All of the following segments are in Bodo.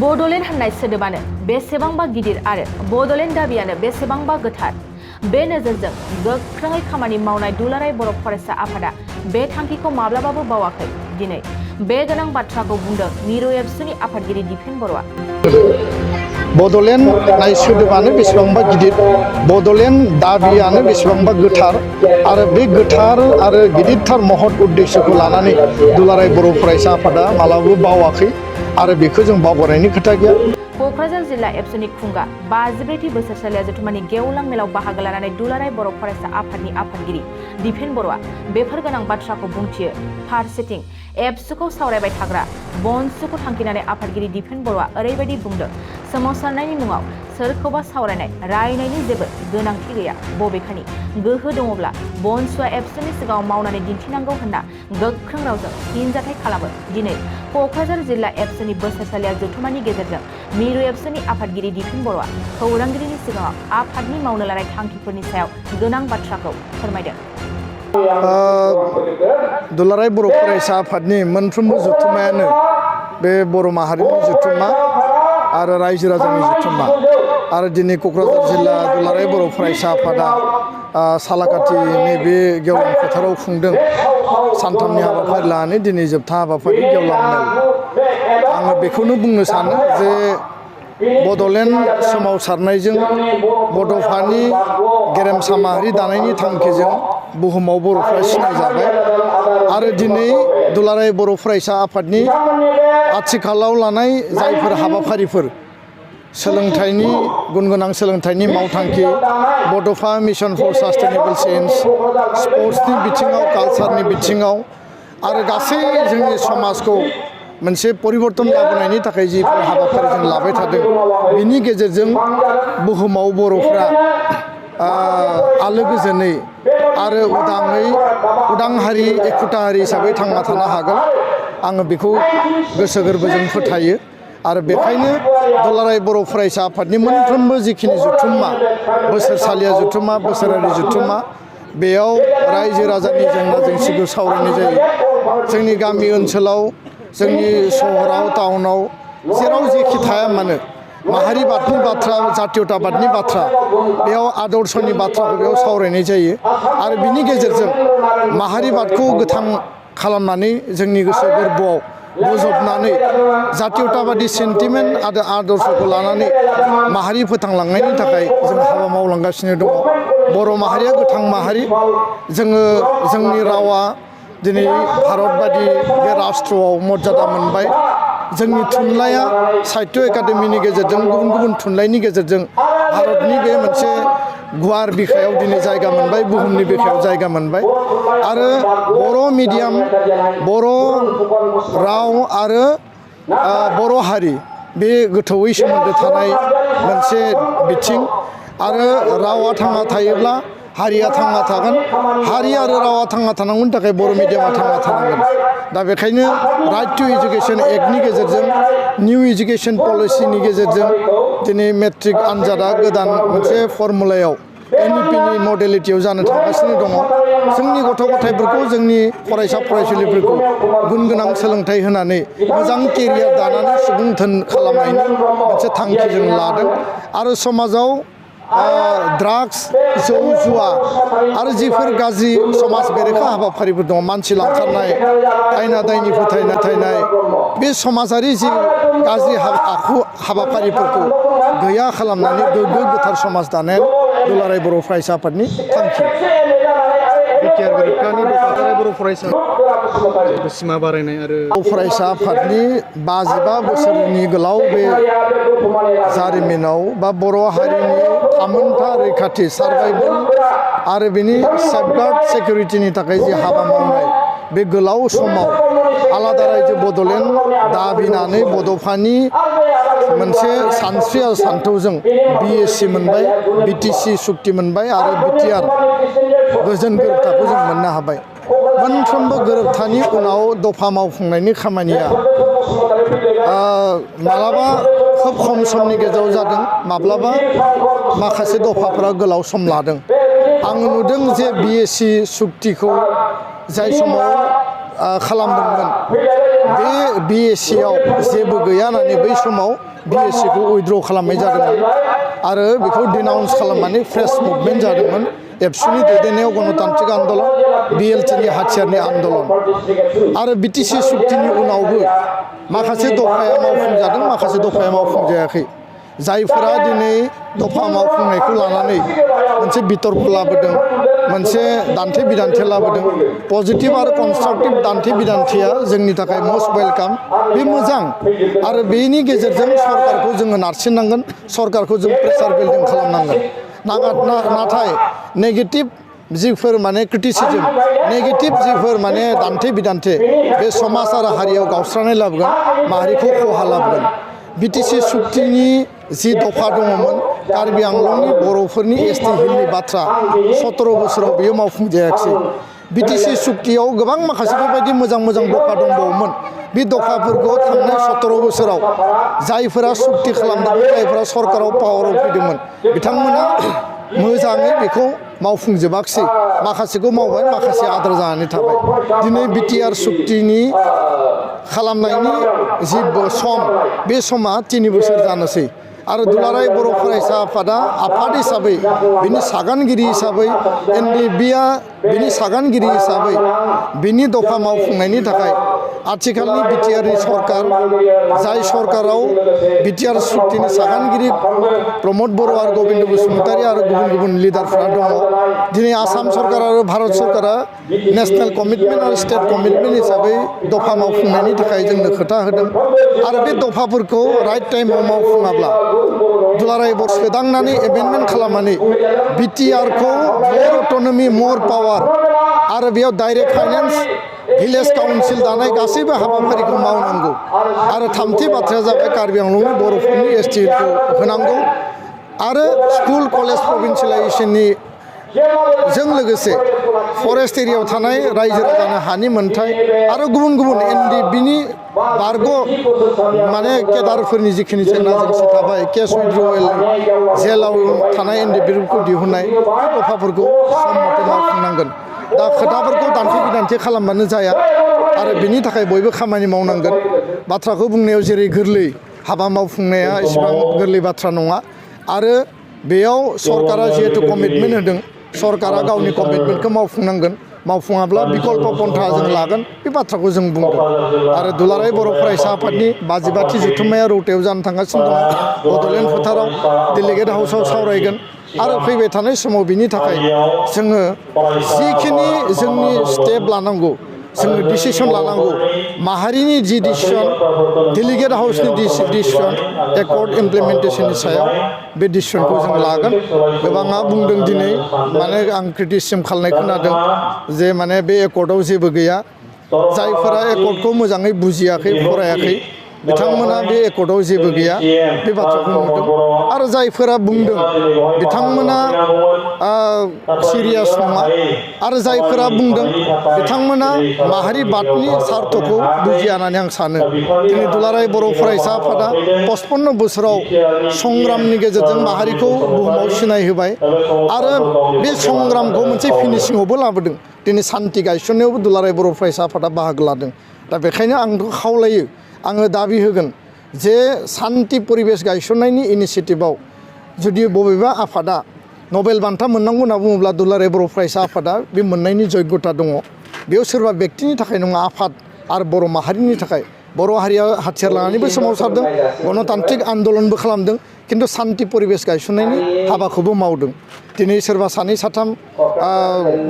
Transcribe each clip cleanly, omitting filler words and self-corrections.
बड'लेण्ड होननाय सोदोबानो बेसेबांबा गिदिर आरो बड'लेण्ड दाबियानो बेसेबांबा गोथार। बे नोजोरजों गोख्रोङै खामानि मावनाय दुलाराय बर' फरायसा आफादा बे थांखिखौ माब्लाबाबो बावाखै। दिनै बे गोनां बाथ्राखौ बुंदों मिरु एबसुनि आफादगिरि दिपेन बर'आ। बड'लेण्ड होननाय सोदोबानो बेसेबांबा गिदिर, बड'लेण्ड दाबियानो बेसेबांबा गोथार आरो बे गोथार आरो गिदिरथार महत उद्देश्यखौ लानानै दुलाराय बर' फरायसा आफादा मालाबाबो बावाखै आरो बेखौ जों बावगारनायनि खोथा गैया। क'क्राझार जिल्ला एबसुनि खुंगा 52थि बोसोरसालिया जथुम्मानि गेवलां मेलाव बाहागो लानानै दुलाराय बर' फरायसा आफादनि आफादगिरि दिपेन बर'आ बेफोर गोनां बाथ्राखौ बुंथियो। फारसेथिं एबसुखौ सावरायबाय थाग्रा बनसुखौ थांखिनानै आफादगिरि दिपेन बर'आ ओरैबायदि बुंदों, सोमावसारनायनि मुङाव सोरखौबा सावरायनाय रायनायनि जेबो गोनांथि गैया। बबेखानि गोहो दङब्ला बनसुआ एबसुनि सिगाङाव मावनानै दिन्थिनांगौ होनना गोख्रों रावजों फिनजाथाय खालामो। दिनै क'क्राझार जिल्ला एबसुनि बोसोरसालिया जथुम्मानि गेजेरजों मिरु एबसुनि आफादगिरि दिपेन बर'आ खौरांगिरिनि सिगाङाव आफादनि मावनो लानाय थांखिफोरनि सायाव गोनां बाथ्राखौ फोरमायदों। दुलाराय बर' फरायसा आफादनि मोनफ्रोमबो जथुम्मायानो बे बर' माहारिनि जथुम्मा आरो रायजो राजानि जथुम्मा आरो दिनै क'क्राझार जिल्ला दुलाराय बर' फरायसा आफादा सालाकाथिनि बे गेवलां फोथाराव खुंदों सानथामनि हाबाफारि लानानै दिनै जोबथा हाबाफारि गेवलां मेल। आङो बेखौनो बुंनो सानो जे बड'लेण्ड सोमावसारनायजों बड'फानि गेरेमसा माहारि दानायनि थांखिजों बुहुमाव बर'फ्रा सिनायजाबाय आरो दिनै दुलाराय बर' फरायसा आफादनि आथिखालाव लानाय जायफोर हाबाफारिफोर सोलोंथाइनि गुन गोनां सोलोंथाइनि मावथांखि, बड'फा मिशन फर सास्टेनेबल चेन्ज, स्पर्ट्सनि बिथिङाव, कालचारनि बिथिङाव आरो गासै जोंनि समाजखौ मोनसे परिबर्तन लाबोनायनि थाखाय जिफोर हाबाफारि जों लाबाय थादों, बिनि गेजेरजों बुहुमाव बर'फ्रा आलो गोजोनै आरो उदां हारि एखुथा हारि हिसाबै थांना थानो हागोन। आङो बेखौ गोसो गोरबोजों फोथायो आरो बेखायनो दुलाराय बर' फरायसा आफादनि मोनफ्रोमबो जिखिनि जथुम्मा, बोसोरसालिया जथुम्मा, बोसोरारि जथुम्मा, बेयाव रायजो राजानि जेंना जेंसिखौ सावरायनाय जायो। जोंनि गामि ओनसोलाव, जोंनि सहराव, टाउनाव जेराव जेखि थाया मानो माहारिबादनि बाथ्रा, जातीयताबादनि बाथ्रा, बेयाव आदर्शनि बाथ्राखौ बेयाव सावरायनाय जायो आरो बिनि गेजेरजों माहारिबादखौ गोथां खालामनानै जोंनि गोसो गोरबोआव बोजबनानै जातीयताबादि सेन्टिमेन्ट आरो आदर्शखौ लानानै माहारि फोथांलांनायनि थाखाय जों हाबा मावलांगासिनो दङ। बर' माहारिया गोथां माहारि, जोङो जोंनि रावा दिनै भारत बादि बे राष्ट्रआव मर्यादा मोनबाय। जोंनि थुनलाइया साहित्य एकाडेमिनि गेजेरजों, गुबुन गुबुन थुनलाइनि गेजेरजों भारतनि बे मोनसे गुवार बिखायाव दिनै जायगा मोनबाय, बुहुमनि बिखायाव जायगा मोनबाय आरो बर' मिडियाम, बर' राव आरो बर' हारि बे गोथौयै सोमोन्दो थानाय मोनसे बिथिं आरो रावा थांना थायोब्ला हारिया थांना थागोन। हारि आरो रावा थांना थानांगौनि थाखाय बर' मिडियामा थांना थानांगोन। दा बेखायनो राइट टु एजुकेसन एक्टनि गेजेरजों, निउ एजुकेसन पलिसिनि गेजेरजों दिनै मेट्रिक आनजादा गोदान मोनसे फर्मुलायाव NEP-नि मडेलिटियाव जानो थांगासिनो दङ। जोंनि गथ' गथायफोरखौ, जोंनि फरायसा फरायसुलिफोरखौ गुन गोनां सोलोंथाइ होनानै मोजां केरियार दानानै सुबुं धोन खालामनायनि मोनसे थांखि जों लादों आरो समाजाव ड्राग्स, जौ जुवा आरो जिफोर गाज्रि समाज बेरेखा हाबाफारिफोर दङ, मानसि लांखारनाय, दायना दायनि फोथायनाय, बे समाजारि जि गाज्रि आखु हाबाफारिफोरखौ गैया खालामनानै गोग्गो गोथार समाज दानाया दुलाराय बर' फरायसा आफादनि थांखि। बर' फरायसा सिमा बारायनाय आरो फरायसा आफादनि 52 बोसोरनि गोलाव बे जारिमिनाव बा बर' हारिनि थामोनथा रैखाथि, सार्भाइभेल आरो बेनि सेफगार्ड सिकिउरिटिनि थाखाय जि हाबा मावनाय, बे गोलाव समाव आलादा रायजो बड'लेण्ड दाबिनानै बड'फानि मोनसे सानस्रि आरो सान्थौजों BSc मोनबाय, BTC सुक्ति मोनबाय आरो BTR गोजोन गोरोबथाखौ जों मोननो हाबाय। मोनफ्रोमबो गोरोबथानि उनाव दफा मावफुंनायनि खामानिया माब्लाबा खोब खम समनि गेजेराव जादों, माब्लाबा माखासे दफाफोरा गोलाव सम लादों। आं नुदों जे BSc सुक्तिखौ जाय समाव खालामदोंमोन बे BSc आव जेबो गैया होननानै बै समाव BSc खौ उइथड्र खालामनाय जादोंमोन आरो बेखौ डिनाउन्स खालामनानै फ्रेश मुभमेन्ट जादोंमोन एबसुनि दैदेननायाव गणतान्त्रिक आन्दलन BLTनि हाथियारनि आन्दलन आरो BTC सुक्तिनि उनावबो माखासे दफाया मावफुंजादों माखासे दफाया मावफुंजायाखै जायफोरा दिनै दफा मावफुंनायखौ लानानै मोनसे बितर्क लाबोदों मोनसे दान्थे बिदान्थे लाबोदों पजिटिभ आरो कनस्ट्राक्टिभ दान्थे बिदान्थेया जोंनि थाखाय मस्ट वेलकाम बे मोजां आरो बेनि गेजेरजों सरकारखौ जोङो नारसिननांगोन सरकारखौ जों प्रेसार बिल्डिं खालामनांगोन नाथाय नेगेटिभ जिफोर माने क्रिटिसिजम नेगेटिभ जिफोर माने दान्थे बिदान्थे बे समाज आरो हारियाव गावस्रानाय लाबोगोन माहारिखौ खहा लाबोगोन BTC सुक्तिनि जि दफा दङमोन कार्बि आंलंनि बर'फोरनि ST हिलनि बाथ्रा 17 बोसोराव बेयो मावफुंजायाखै BTC सुक्तियाव गोबां माखासे बेबायदि मोजां मोजां दफा दंबावोमोन बे दफाफोरखौ थांनाय 17 बोसोराव जायफोरा सुक्ति खालामदोंमोन जायफोरा सरकाराव पावाराव फैदोंमोन बिथांमोना मोजाङै बेखौ मावफुंजोबाखै माखासेखौ मावबाय माखासे आद्रा जानानै थाबाय दिनै BTR सुक्तिनि खालामनायनि जि सम बे समा 3 बोसोर जानोसै आरो दुलाराय बर' फरायसा आफादा आफाद हिसाबै बिनि सागानगिरि हिसाबै NDBआ बिनि सागानगिरि हिसाबै बिनि दफा मावफुंनायनि थाखाय आथिखालनि BTRनि सरकार जाय सरकाराव BTR सुक्तिनि सागानगिरि प्रमद बर' आरो गबिन्द बसुमतारी आरो गुबुन गुबुन लिडारफोरा दङ दिनै आसाम सरकार आरो भारत सरकारा नेशनेल कमिटमेन्ट आरो स्टेट कमिटमेन्ट हिसाबै दफा मावफुंनायनि थाखाय जोंनो खोथा होदों आरो बे दफाफोरखौ राइट टाइमाव मावफुङाब्ला दुलाराय बर' सोदांनानै एमेन्डमेन्ट खालामनानै BTRखौ मर अट'नमि मर पावार आरो बेयाव डाइरेक्ट फाइनेन्स भिलेज काउन्सिल दानाय गासैबो हाबाफारिखौ मावनांगौ आरो थामथि बाथ्राया जाबाय कार्बि आंलंनि बर'फोरनि ST हिलखौ होनांगौ आरो स्कुल कलेज प्रभिन्सियेलाइजेसननि जों लोगोसे फरेस्ट एरियायाव थानाय रायजो राजानो हानि मोन्थाय आरो गुबुन गुबुन NDBनि बारग' माने केदारफोरनि जिखिनि जेंना जेंसि थाबाय केस उइथड्रवेल जेलाव थानाय NDBफोरखौ दिहुननाय दफाफोरखौ सम मथे मावफुंनांगोन दा खोथाफोरखौ दान्थे बिदान्थे खालामबानो जाया आरो बिनि थाखाय बयबो खामानि मावनांगोन बाथ्राखौ बुंनायाव जेरै गोरलै हाबा मावफुंनाया एसेबां गोरलै बाथ्रा नङा आरो बेयाव सरकारा जिहेतु कमिटमेन्ट होदों सरकारा गावनि कमिटमेन्टखौ मावफुंनांगोन मावफुङाब्ला बिकल्प पन्था जों लागोन बे बाथ्राखौ जों बुंदों आरो दुलाराय बर' फरायसा आफादनि 52थि जथुम्माया रौतायाव जानो थांगासिनो दङ बड'लेण्ड फोथाराव डेलिगेट हाउसाव सावरायगोन आरो फैबाय थानाय समाव बिनि थाखाय जोङो जिखिनि जोंनि स्टेप लानांगौ जोङो डिसिसन लानांगौ माहारिनि जि डिसिसन डेलिगेट हाउसनि डिसिसन एकर्ड इमप्लिमेन्टेसननि सायाव बे डिसिसनखौ जों लागोन गोबाङा बुंदों दिनै माने आं क्रिटिसिजम खालामनाय खोनादों जे माने बे एकर्डआव जेबो गैया जायफोरा एकर्डखौ मोजाङै बुजियाखै फरायाखै बिथांमोना बे एकर्डआव जेबो गैया बे बाथ्राखौ नुदों आरो जायफोरा बुंदों बिथांमोना सिरियास नङा आरो जायफोरा बुंदों बिथांमोना माहारिबादनि सार्थखौ बुजिया होननानै आं सानो दिनै दुलाराय बर' फरायसा आफादा 55 बोसोराव संग्रामनि गेजेरजों माहारिखौ बुहुमाव सिनायहोबाय आरो बे संग्रामखौ मोनसे फिनिशिंआवबो लाबोदों दिनै सान्ति गायसननायावबो दुलाराय बर' फरायसा आफादा बाहागो लादों दा बेखायनो आं खावलायो आङो दाबि होगोन जे सान्ति परिबेश गायसननायनि इनिसियेटिभआव जुदि बबेबा आफादा नबेल बान्था मोननांगौ होनना बुङोब्ला दुलाराय बर' फरायसा आफादा बे मोननायनि जग्यता दङ बेयाव सोरबा बेक्तिनि थाखाय नङा आफाद आरो बर' माहारिनि थाखाय बर' हारिया हाथियार लानानैबो सोमावसारदों गणतान्त्रिक आन्दलनबो खालामदों खिन्थु सान्ति परिबेश गायसननायनि हाबाखौबो मावदों दिनै सोरबा सानै साथाम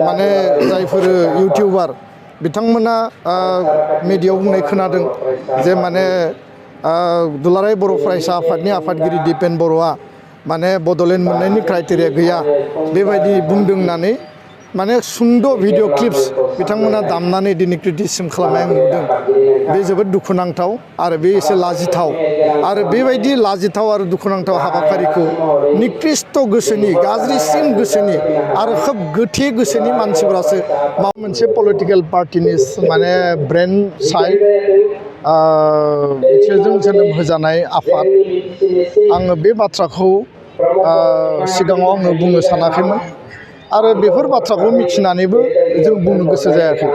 माने जायफोर इउटिउबार बिथांमोना मिडियायाव बुंनाय खोनादों जे माने दुलाराय बर' फरायसा आफादनि आफादगिरि दिपेन बर'आ माने बड'लेण्ड मोननायनि क्राइटेरिया गैया बेबायदि बुंदों होननानै माने सुंद' भिडिअ क्लिप्स बिथांमोना दामनानै दिनै क्रिटिसिजम खालामनाय आं नुदों बे जोबोद दुखुनांथाव आरो बे एसे लाजिथाव आरो बेबायदि लाजिथाव आरो दुखुनांथाव हाबाफारिखौ निकृष्ट गोसोनि गाज्रिसिन गोसोनि आरो खोब गोथे गोसोनि मानसिफोरासो माबा मोनसे पलिटिकेल पार्टिनि माने ब्रेन साइड बिसोरजों जोनोम होजानाय आफाद आङो बे बाथ्राखौ सिगाङाव आङो बुंनो सानाखैमोन आरो बेफोर बाथ्राखौ मिथिनानैबो जों बुंनो गोसो जायाखै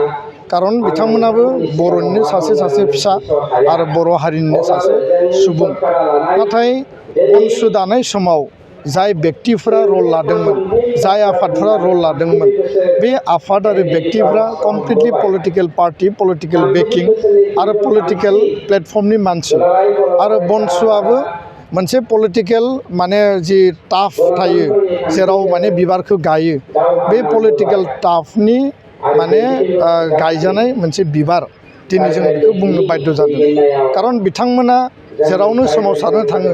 कारन बिथांमोनाबो बर'निनो सासे फिसा आरो बर' हारिनिनो सासे सुबुं नाथाय बंस' दानाय समाव जाय व्यक्तिफोरा रल लादोंमोन जाय आफादफोरा रल लादोंमोन बे आफाद आरो व्यक्तिफ्रा completely political party political backing आरो पलिटिकेल प्लेटफर्मनि मानसि आरो बंस'आबो मोनसे पलिटिकेल माने जि टाफ थायो जेराव माने बिबारखौ गायो बे पलिटिकेल टाफनि माने गायजानाय मोनसे बिबार दिनै जों बेखौ बुंनो बाध्य जादों कारन बिथांमोना जेरावनो सोमावसारनो थाङो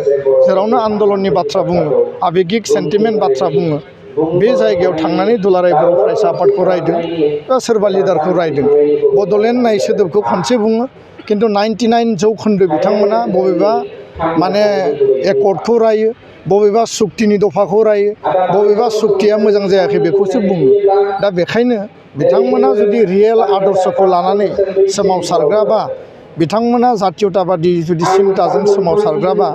जेरावनो आन्दलननि बाथ्रा बुङो आबेगिक सेन्टिमेन्ट बाथ्रा बुङो बे जायगायाव थांनानै दुलाराय बर' फरायसा आफादखौ रायदों बा सोरबा लिडारखौ रायदों बड'लेण्ड नाय सोदोबखौ खनसे बुङो खिन्थु 99% बिथांमोना बबेबा माने एकर्डखौ रायो बबेबा सुक्तिनि दफाखौ रायो बबेबा सुक्तिया मोजां जायाखै बेखौसो बुङो दा बेखायनो बिथांमोना जुदि रियेल आदर्शखौ लानानै सोमावसारग्राबा बिथांमोना जातीयताबादि जुदि सिन्ताजों सोमावसारग्राबा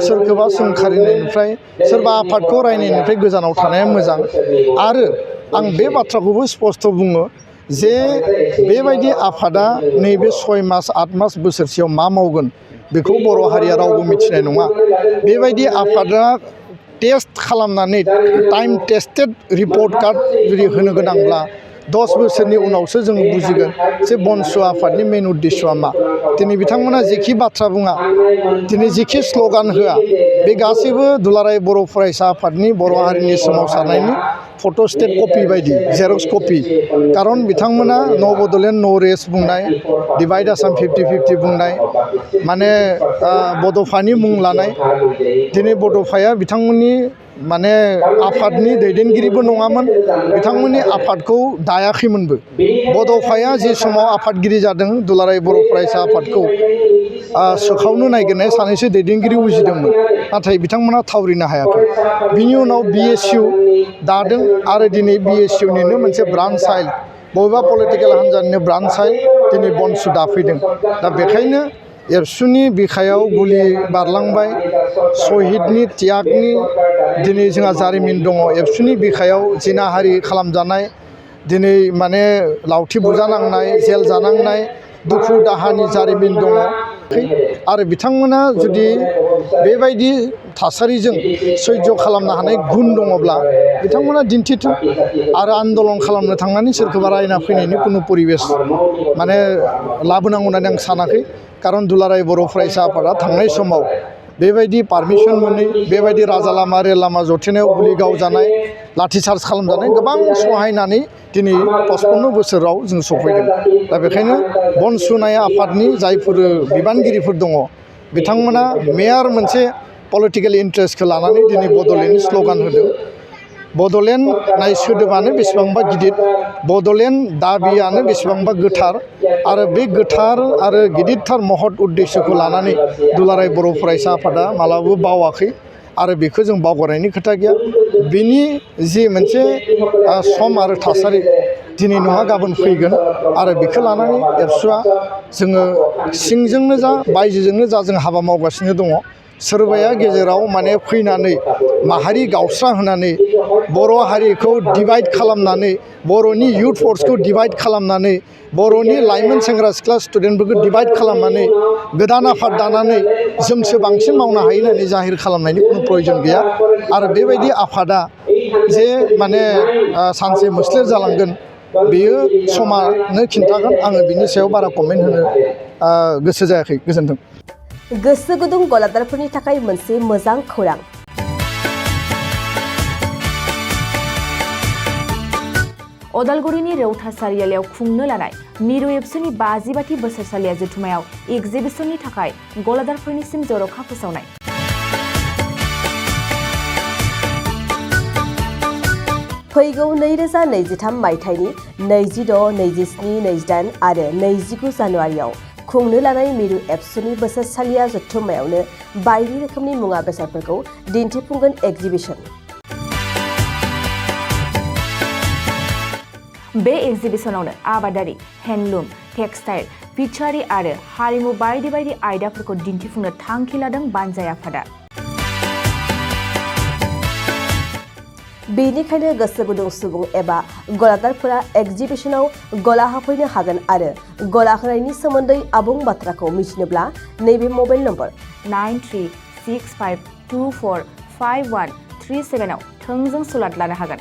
सोरखौबा सोंखारिनायनिफ्राय सोरबा आफादखौ रायनायनिफ्राय गोजानाव थानाया मोजां आरो आं बे बाथ्राखौबो स्पष्ट बुङो जे बेबायदि आफादा नैबे 6 मास 8 मास बोसोरसेयाव मा मावगोन बेखौ बर' हारिया रावबो मिथिनाय नङा बेबायदि आफादा टेस्ट खालामनानै टाइम टेस्टेड रिपर्ट कार्ड जुदि होनो गोनांब्ला 10 बोसोरनि उनावसो जों बुजिगोन जे बंस' आफादनि मेन उद्देश्यआ मा दिनै बिथांमोना जेखि बाथ्रा बुङा दिनै जेखि स्ल'गान होआ बे गासैबो दुलाराय बर' फरायसा आफादनि बर' हारिनि सोमावसारनायनि फट'स्टेट कपि बायदि जेरक्स कपि कारन बिथांमोना न' बड'लेण्ड न' रेस बुंनाय डिभाइड आसाम 50-50 बुंनाय माने बड'फानि मुं लानाय दिनै बड'फाया बिथांमोननि माने आफादनि दैदेनगिरिबो नङामोन बिथांमोननि आफादखौ दायाखैमोनबो बड'फाया जे समाव आफादगिरि जादों दुलाराय बर' फरायसा आफादखौ सोखावनो नागिरनाय सानैसो दैदेनगिरि उजिदोंमोन नाथाय बिथांमोना थावरिनो हायाखै बिनि उनाव BSU दादों आरो दिनै BSUनिनो मोनसे ब्रान्च साइल बबेबा पलिटिकेल हान्जानिनो ब्रान्च साइल दिनै बंस' दाफैदों दा बेखायनो एबसुनि बिखायाव गुलि बारलांबाय शहीदनि त्यागनि दिनै जोंहा जारिमिन दङ एबसुनि बिखायाव जिनाहारि खालामजानाय दिनै माने लावथि बुजानांनाय जेल जानांनाय दुखु दाहानि जारिमिन दङ आरो बिथांमोना जुदि बेबायदि थासारिजों सैज' खालामनो हानाय गुन दङब्ला बिथांमोना दिन्थिथों आरो आन्दलन खालामनो थांनानै सोरखौबा रायना फैनायनि खुनु परिबेस माने लाबोनांगौ होननानै आं सानाखै कारन दुलाराय बर' फरायसा आफादा थांनाय समाव बेबायदि पारमिसन मोनै बेबायदि राजा लामा रेल लामा जथेनायाव गुलि गावजानाय लाठिचार्ज खालामजानाय गोबां सहायनानै दिनै 55 बोसोराव जों सफैदों दा बेखायनो बंस'नाय आफादनि जायफोर बिबानगिरिफोर दङ बिथांमोना मेयार मोनसे पलिटिकेल इन्ट्रेस्टखौ लानानै दिनै बड'लेण्डनि स्ल'गान होदों बड'लेण्ड नाय सोदोबानो बेसेबांबा गिदिर बड'लेण्ड दाबियानो बेसेबांबा गोथार आरो बे गोथार आरो गिदिरथार महत उद्देश्यखौ लानानै दुलाराय बर' फरायसा आफादा मालाबाबो बावाखै आरो बेखौ जों बावगारनायनि खोथा गैया बिनि जि मोनसे सम आरो थासारि दिनै नङा गाबोन फैगोन आरो बेखौ लानानै एबसुआ जोङो सिंजोंनो जा बायजोजोंनो जा जों हाबा मावगासिनो दङ सोरबाया गेजेराव माने फैनानै माहारि गावस्रा होनानै बर' हारिखौ डिभाइड खालामनानै बर'नि इयुथ फर्सखौ डिभाइड खालामनानै बर'नि लाइमोन सेंग्रा सिख्ला स्टुडेन्टफोरखौ डिभाइड खालामनानै गोदान आफाद दानानै जोंसो बांसिन मावनो हायो होननानै जाहिर खालामनायनि खुनु प्रयजन गैया आरो बेबायदि आफादा जे माने सानसे मोस्लेर जालांगोन बेयो समानो खिन्थागोन आङो बिनि सायाव बारा कमेन्ट होनो गोसो जायाखै गोजोन्थों गोसो गुदुं गलादारफोरनि थाखाय मोनसे मोजां खौरां अदालगुरिनि रेवथा सारियालियाव खुंनो लानाय मिरु एबसुनि 50 बोसोरसालिया जथुमायाव एगजिबिसननि थाखाय गलादारफोरनिसिम जर'खा फोसावनाय फैगौ 2023 मायथाइनि 26, 27, 28 आरो 29 जानुवारियाव खुंनो लानाय मिरु एबसुनि बोसोरसालिया जथुमायावनो बायदि रोखोमनि मुवा बेसादफोरखौ दिन्थिफुंगोन एगजिबिसन बे एगजिबिसनावनो आबादारि हेन्डलुम टेक्सटाइल फिचारि आरो हारिमु बायदि बायदि आयदाफोरखौ दिन्थिफुंनो थांखि लादों बानजाय आफादा बेनिखायनो गोसो गुदुं सुबुं एबा गलादारफोरा एग्जिबिशनाव गला हाफैनो हागोन आरो गला होनायनि सोमोन्दै आबुं बाथ्राखौ मिथिनोब्ला नैबे मबाइल नम्बर 9365245137 आव थोंजों सुलाद लानो हागोन।